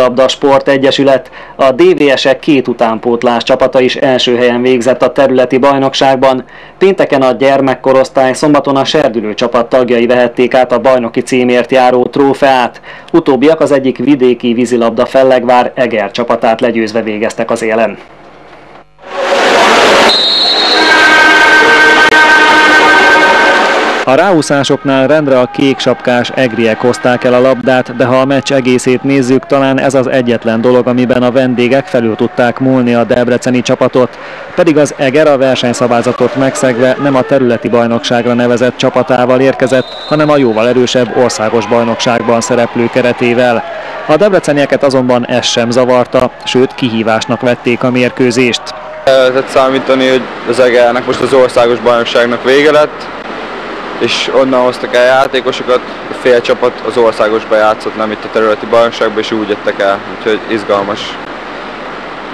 Vízilabda Sport Egyesület. A DVS-ek 2 utánpótlás csapata is első helyen végzett a területi bajnokságban. Pénteken a gyermekkorosztály, szombaton a serdülő csapat tagjai vehették át a bajnoki címért járó trófeát. Utóbbiak az egyik vidéki vízilabda Fellegvár Eger csapatát legyőzve végeztek az élen. A ráúszásoknál rendre a kéksapkás egriek hozták el a labdát, de ha a meccs egészét nézzük, talán ez az egyetlen dolog, amiben a vendégek felül tudták múlni a debreceni csapatot. Pedig az Eger a versenyszabályzatot megszegve nem a területi bajnokságra nevezett csapatával érkezett, hanem a jóval erősebb országos bajnokságban szereplő keretével. A debrecenieket azonban ez sem zavarta, sőt kihívásnak vették a mérkőzést. Lehetett számítani, hogy az Egernek most az országos bajnokságnak vége lett, és onnan hoztak el játékosokat, a fél csapat az országosban játszott, nem itt a területi bajnokságban, és úgy jöttek el, úgyhogy izgalmas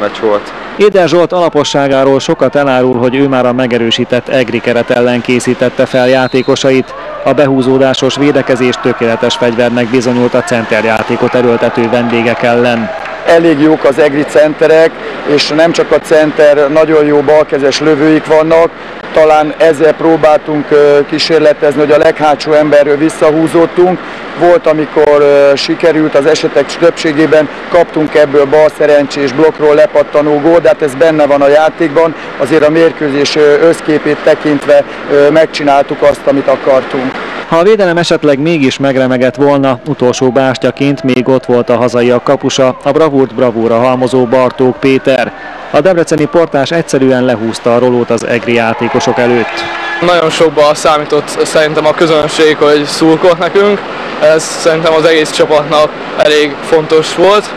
meccs volt. Éder Zsolt alaposságáról sokat elárul, hogy ő már a megerősített egri keret ellen készítette fel játékosait. A behúzódásos védekezés tökéletes fegyvernek bizonyult a centerjátékot erőltető vendégek ellen. Elég jók az egri centerek, és nem csak a center, nagyon jó balkezes lövőik vannak. Talán ezzel próbáltunk kísérletezni, hogy a leghátsó emberről visszahúzódtunk. Volt, amikor sikerült, az esetek többségében kaptunk ebből balszerencsés blokkról lepattanó gól, de hát ez benne van a játékban. Azért a mérkőzés összképét tekintve megcsináltuk azt, amit akartunk. Ha a védelem esetleg mégis megremegett volna, utolsó bástyaként még ott volt a hazaiak kapusa, a bravúrt bravúra halmozó Bartók Péter. A debreceni portás egyszerűen lehúzta a rolót az egri játékosok előtt. Nagyon sokban számított szerintem a közönség, hogy szurkolt nekünk. Ez szerintem az egész csapatnak elég fontos volt.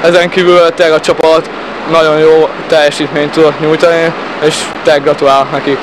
Ezen kívül a csapat nagyon jó teljesítményt tudott nyújtani, és gratulálok nekik.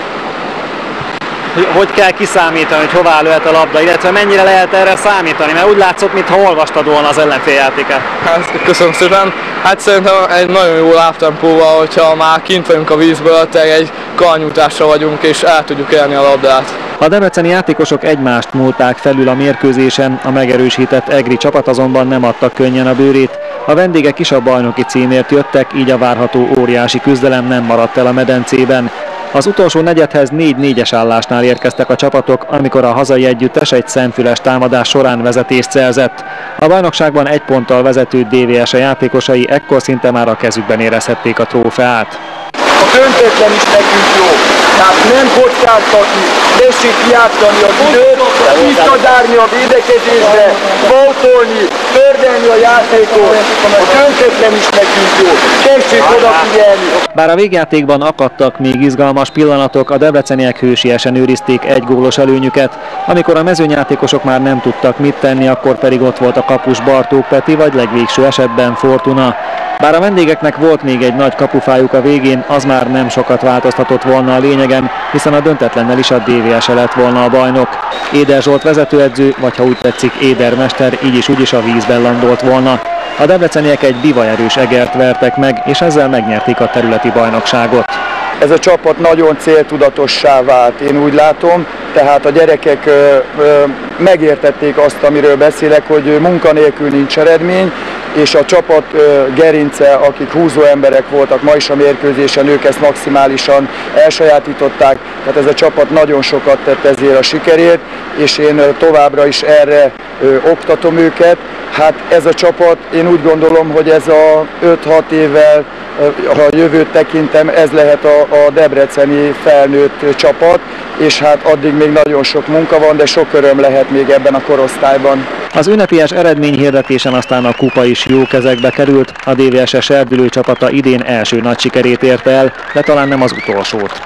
Hogy kell kiszámítani, hogy hová lőhet a labda, illetve mennyire lehet erre számítani? Mert úgy látszott, mintha olvastad volna az ellenfél játékát. Hát, köszönöm szépen. Hát szerintem egy nagyon jó lábtempóval, hogyha már kint vagyunk a vízből, egy karnyújtásra vagyunk, és el tudjuk élni a labdát. A debreceni játékosok egymást múlták felül a mérkőzésen, a megerősített egri csapat azonban nem adta könnyen a bőrét. A vendégek is a bajnoki címért jöttek, így a várható óriási küzdelem nem maradt el a medencében. Az utolsó negyedhez 4-4-es állásnál érkeztek a csapatok, amikor a hazai együttes egy szemfüles támadás során vezetést szerzett. A bajnokságban 1 ponttal vezető DVS játékosai ekkor szinte már a kezükben érezhették a trófeát. A döntetlen is nekünk jó, tehát nem kockáztatni, tessék kijátszani az időt, visszadárni a védekezésre, voltolni, tördelni a játékot, a döntetlen is nekünk jó, tessék odafigyelni. Bár a végjátékban akadtak még izgalmas pillanatok, a debreceniek hősiesen őrizték 1 gólos előnyüket. Amikor a mezőnyjátékosok már nem tudtak mit tenni, akkor pedig ott volt a kapus Bartók Peti, vagy legvégső esetben Fortuna. Bár a vendégeknek volt még egy nagy kapufájuk a végén, az már nem sokat változtatott volna a lényegen, hiszen a döntetlennel is a DVS lett volna a bajnok. Éder Zsolt vezetőedző, vagy ha úgy tetszik Éder mester, így is úgy is a vízben landolt volna. A debreceniek egy bivajerős Egert vertek meg, és ezzel megnyerték a területi bajnokságot. Ez a csapat nagyon céltudatossá vált, én úgy látom, tehát a gyerekek megértették azt, amiről beszélek, hogy munkanélkül nincs eredmény, és a csapat gerince, akik húzó emberek voltak ma is a mérkőzésen, ők ezt maximálisan elsajátították, tehát ez a csapat nagyon sokat tett ezért a sikerért, és én továbbra is erre oktatom őket. Hát ez a csapat, én úgy gondolom, hogy ez a 5-6 évvel, ha a jövőt tekintem, ez lehet a debreceni felnőtt csapat, és hát addig még nagyon sok munka van, de sok öröm lehet még ebben a korosztályban. Az ünnepélyes eredményhirdetésen aztán a kupa is jó kezekbe került, a DVS serdülő csapata idén első nagy sikerét érte el, de talán nem az utolsót.